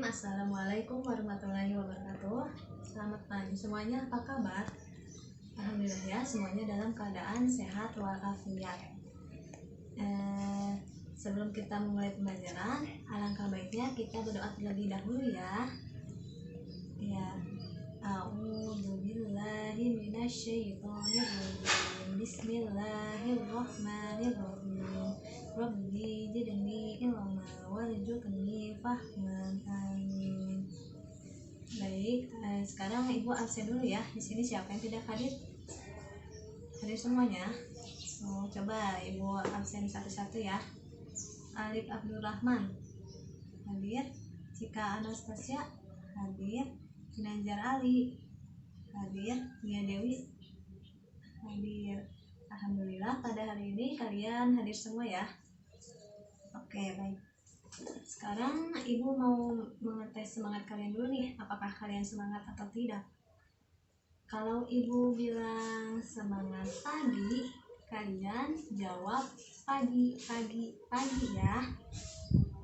Assalamualaikum warahmatullahi wabarakatuh. Selamat pagi semuanya, apa kabar? Alhamdulillah ya, semuanya dalam keadaan sehat walafiat. Sebelum kita memulai pembelajaran, alangkah baiknya kita berdoa terlebih dahulu ya. A'udzubillahi minasyaitonirrajim. Bismillahirrahmanirrahim. Rabbi zidni ilma warzuqni fahman. Amin. Baik, sekarang Ibu absen dulu ya. Di sini siapa yang tidak hadir? Hadir semuanya. Coba Ibu absen satu-satu ya. Alif Abdurrahman hadir. Cika Anastasia hadir. Ginanjar Ali hadir. Nia Dewi hadir. Alhamdulillah pada hari ini kalian hadir semua ya. Oke, baik. Sekarang Ibu mau mengetes semangat kalian dulu nih. Apakah kalian semangat atau tidak? Kalau Ibu bilang semangat pagi, kalian jawab pagi ya.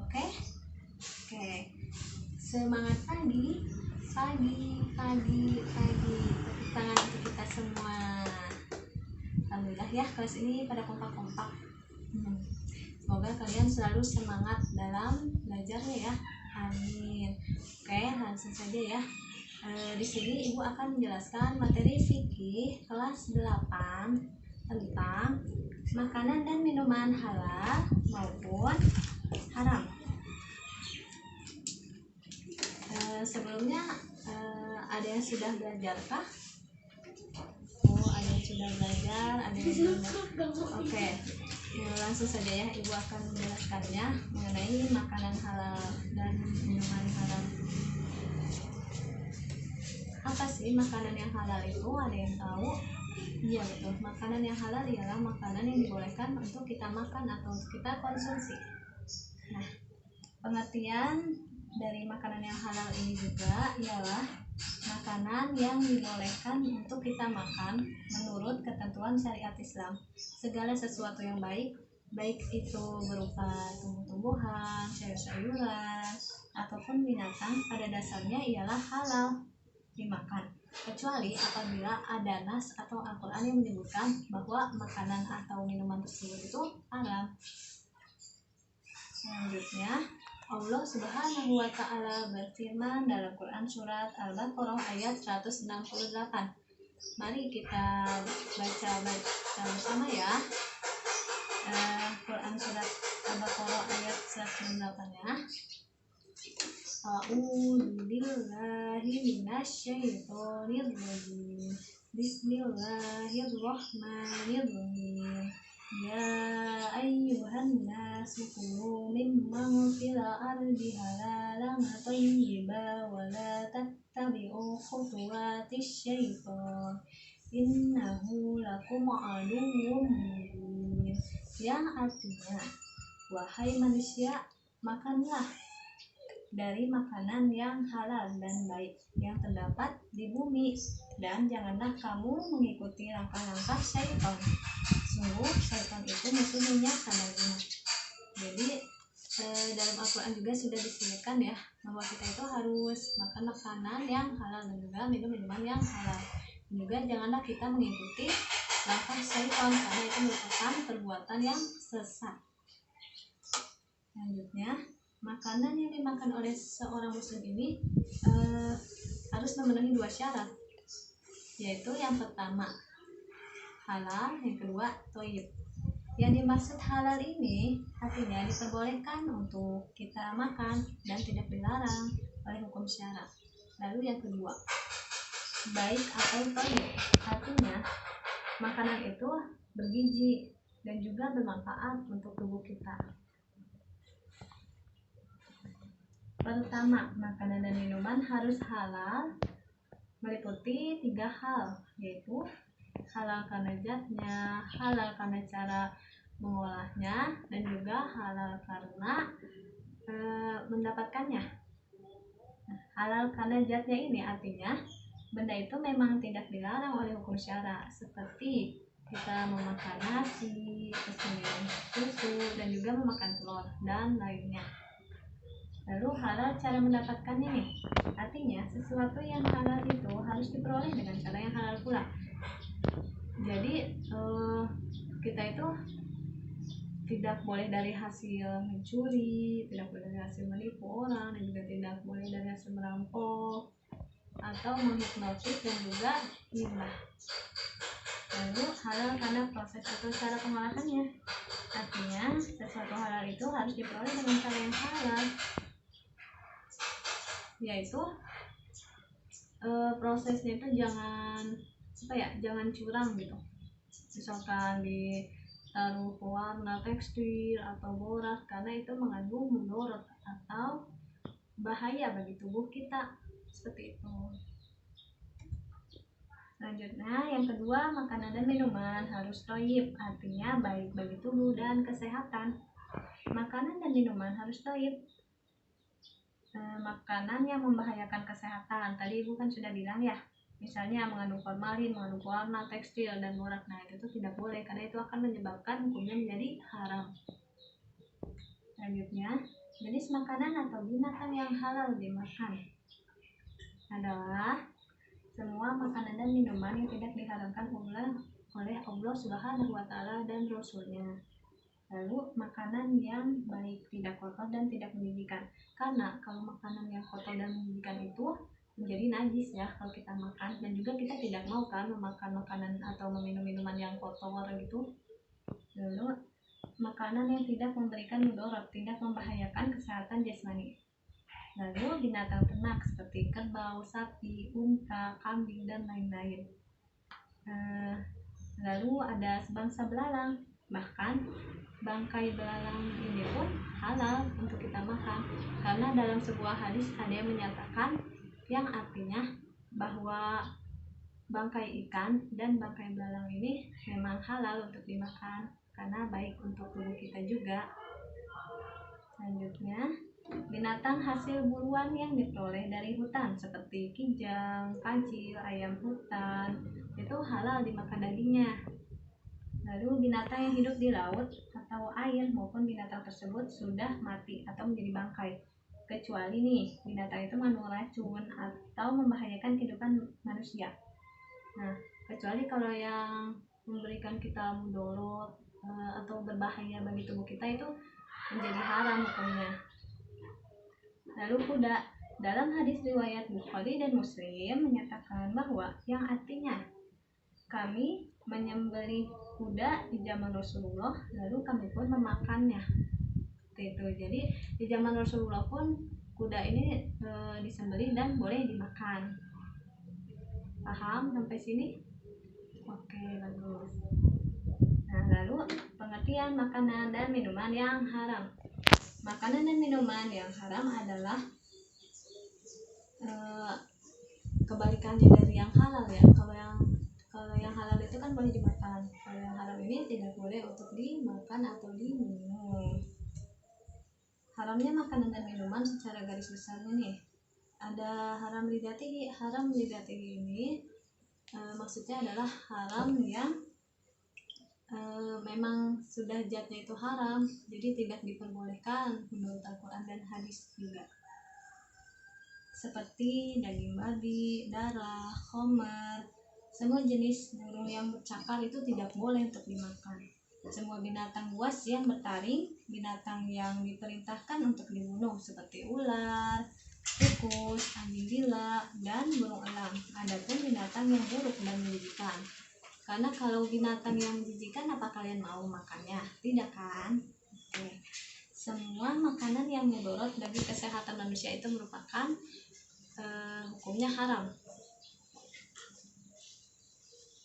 Oke? Semangat pagi. Tepuk tangan untuk kita semua. Alhamdulillah ya, kelas ini pada kompak-kompak. Semoga kalian selalu semangat dalam belajarnya ya. Amin. Oke, langsung saja ya. Di sini Ibu akan menjelaskan materi fikih kelas 8 tentang makanan dan minuman halal maupun haram. Sebelumnya ada yang sudah belajar kah? Ada yang sudah belajar, ada yang belum. Oke. Langsung saja ya, Ibu akan menjelaskannya mengenai makanan halal dan minuman halal. Apa sih makanan yang halal itu? Ada yang tahu? Iya betul, makanan yang halal ialah makanan yang dibolehkan untuk kita makan atau untuk kita konsumsi. Nah, pengertian dari makanan yang halal ini juga ialah makanan yang dibolehkan untuk kita makan menurut ketentuan syariat Islam. Segala sesuatu yang baik itu berupa tumbuh-tumbuhan, sayur-sayuran, ataupun binatang, pada dasarnya ialah halal dimakan, kecuali apabila ada nas atau Al-Quran yang menyebutkan bahwa makanan atau minuman tersebut itu haram. Selanjutnya, Allah Subhanahu wa Ta'ala berfirman dalam Quran surat Al-Baqarah ayat 168. Mari kita baca bersama ya. Quran surat Al-Baqarah ayat 168 ya. A'udzubillahi minasyaitonirrajim. Bismillahirrahmanirrahim. Ya ayyuhan nasu kulu mimman fil ardi halalan thayyiban wa la tattabi'u khutuwatis syaitan innahu lakum aduwwum mubin. Yang artinya, wahai manusia, makanlah dari makanan yang halal dan baik yang terdapat di bumi, dan janganlah kamu mengikuti langkah-langkah syaitan. Sungguh syaitan itu musuhnya karena. Jadi dalam Al-Quran juga sudah disebutkan ya bahwa kita itu harus makan makanan yang halal dan juga minum minuman yang halal. Dan juga janganlah kita mengikuti langkah syaitan karena itu merupakan perbuatan yang sesat. Selanjutnya, makanan yang dimakan oleh seorang muslim ini harus memenuhi 2 syarat, yaitu yang pertama halal, yang kedua thayyib. Yang dimaksud halal ini artinya diperbolehkan untuk kita makan dan tidak dilarang oleh hukum syara. Lalu yang kedua, baik atau thayyib, artinya makanan itu bergizi dan juga bermanfaat untuk tubuh kita. Pertama, makanan dan minuman harus halal meliputi 3 hal, yaitu halal karena zatnya, halal karena cara mengolahnya, dan juga halal karena mendapatkannya. Halal karena zatnya ini artinya benda itu memang tidak dilarang oleh hukum syara, seperti kita memakan nasi, minum susu, dan juga memakan telur dan lainnya. Lalu halal cara mendapatkannya nih, artinya sesuatu yang halal itu harus diperoleh dengan cara yang halal pula. Jadi kita itu tidak boleh dari hasil mencuri, tidak boleh dari hasil menipu orang, dan juga tidak boleh dari hasil merampok atau menghipnotis dan juga hibah. Lalu halal karena proses atau cara pengolahannya, artinya sesuatu halal itu harus diperoleh dengan cara yang halal, yaitu prosesnya itu jangan curang gitu. Misalkan ditaruh pewarna tekstil atau borak, karena itu mengandung mudarat atau bahaya bagi tubuh kita, seperti itu. Selanjutnya yang kedua, makanan dan minuman harus thayyib, artinya baik bagi tubuh dan kesehatan. Makanan dan minuman harus thayyib. Makanan yang membahayakan kesehatan, tadi ibu kan sudah bilang ya, misalnya mengandung formalin, mengandung pewarna tekstil dan borak, nah itu tuh tidak boleh karena itu akan menyebabkan hukumnya menjadi haram. Selanjutnya, jenis makanan atau binatang yang halal dimakan adalah semua makanan dan minuman yang tidak diharamkan oleh Allah Subhanahu wa Ta'ala dan Rasulnya. Lalu makanan yang baik, tidak kotor dan tidak menjijikkan, karena kalau makanan yang kotor dan menjijikkan itu menjadi najis ya kalau kita makan, dan juga kita tidak mau kan memakan makanan atau meminum minuman yang kotor gitu. Lalu makanan yang tidak memberikan mudarat, tidak membahayakan kesehatan jasmani. Lalu binatang ternak seperti kerbau, sapi, unta, kambing dan lain-lain. Lalu ada sebangsa belalang, bahkan bangkai belalang ini pun halal untuk kita makan, karena dalam sebuah hadis ada yang menyatakan yang artinya bahwa bangkai ikan dan bangkai belalang ini memang halal untuk dimakan karena baik untuk tubuh kita juga. Selanjutnya, binatang hasil buruan yang diperoleh dari hutan seperti kijang, kancil, ayam hutan itu halal dimakan dagingnya. Lalu binatang yang hidup di laut atau air maupun binatang tersebut sudah mati atau menjadi bangkai, kecuali nih binatang itu mengandung racun atau membahayakan kehidupan manusia. Nah, kecuali kalau yang memberikan kita mudarat atau berbahaya bagi tubuh kita itu menjadi haram hukumnya. Lalu kuda, dalam hadis riwayat Bukhari dan Muslim menyatakan bahwa yang artinya kami menyembelih kuda di zaman Rasulullah, lalu kami pun memakannya. Itu jadi di zaman Rasulullah pun kuda ini disembelih dan boleh dimakan. Paham sampai sini? Oke, bagus. Nah, lalu pengertian makanan dan minuman yang haram. Makanan dan minuman yang haram adalah kebalikannya dari yang halal ya. Kalau yang halal itu kan boleh dimakan, kalau yang haram ini tidak boleh untuk dimakan atau diminum. Haramnya makanan dan minuman secara garis besarnya nih, ada haram lidatihi. Haram lidatihi ini maksudnya adalah haram yang memang sudah zatnya itu haram, jadi tidak diperbolehkan menurut Al-Quran dan hadis juga, seperti daging babi, darah, khamar. Semua jenis burung yang bercakar itu tidak boleh untuk dimakan. Semua binatang buas yang bertaring, binatang yang diperintahkan untuk dibunuh seperti ular, tikus, anjing gila, dan burung elang. Adapun binatang yang buruk dan menjijikan. Karena kalau binatang yang menjijikan, apa kalian mau makannya? Tidak kan? Oke. Semua makanan yang mudarat bagi kesehatan manusia itu merupakan hukumnya haram.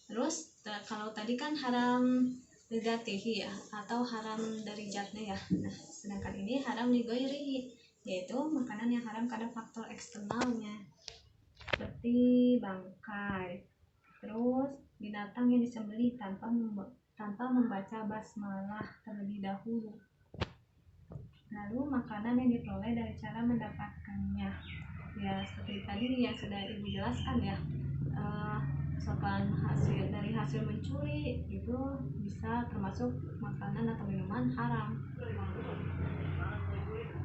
Terus kalau tadi kan haram lidatihi ya, atau haram dari zatnya ya. Nah, sedangkan ini haram lighairihi, yaitu makanan yang haram karena faktor eksternalnya, seperti bangkai. Terus binatang yang disembelih tanpa membaca basmalah terlebih dahulu. Lalu makanan yang diperoleh dari cara mendapatkannya, ya seperti tadi yang sudah ibu jelaskan ya. Misalkan dari hasil mencuri itu bisa bisa termasuk makanan atau minuman haram.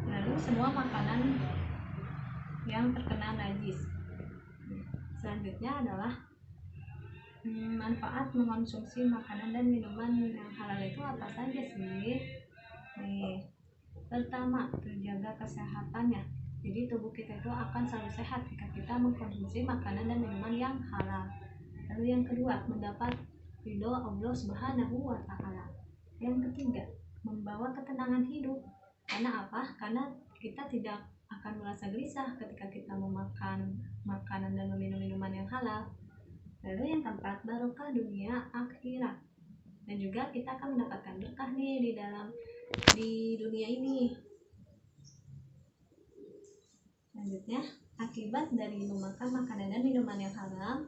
Lalu semua makanan yang terkena najis. Selanjutnya adalah manfaat mengonsumsi makanan dan minuman yang halal itu apa saja sih? Nih, pertama, terjaga kesehatannya. Jadi tubuh kita itu akan selalu sehat jika kita mengkonsumsi makanan dan minuman yang halal. Lalu yang kedua, mendapat ridho Allah Subhanahu wa Ta'ala. Yang ketiga, membawa ketenangan hidup. Karena apa? Karena kita tidak akan merasa gelisah ketika kita memakan makanan dan meminum minuman yang halal. Lalu yang keempat, barokah dunia akhirat. Dan juga kita akan mendapatkan berkah nih di dunia ini. Selanjutnya, akibat dari memakan makanan dan minuman yang haram,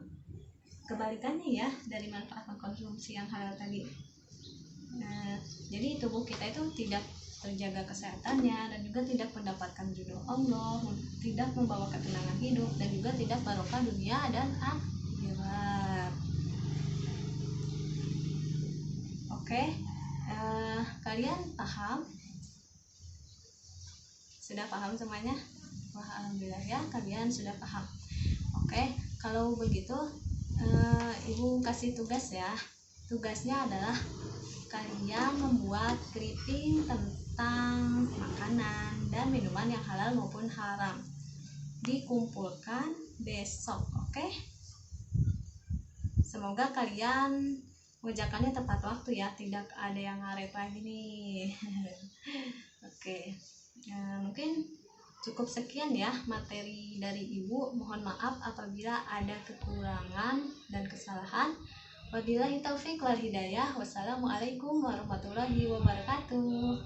kebalikannya ya dari manfaat mengkonsumsi yang halal tadi. Jadi tubuh kita itu tidak terjaga kesehatannya dan juga tidak mendapatkan ridho Allah, tidak membawa ketenangan hidup, dan juga tidak barokah dunia dan akhirat. Oke, kalian paham? Sudah paham semuanya? Wah, alhamdulillah ya, kalian sudah paham. Oke, kalau begitu ibu kasih tugas ya. Tugasnya adalah kalian membuat clipping tentang makanan dan minuman yang halal maupun haram. Dikumpulkan besok, oke? Semoga kalian mengerjakannya tepat waktu ya, tidak ada yang ngaret lagi nih. Oke, mungkin cukup sekian ya materi dari ibu. Mohon maaf apabila ada kekurangan dan kesalahan. Wabillahi taufik wal hidayah. Wassalamualaikum warahmatullahi wabarakatuh.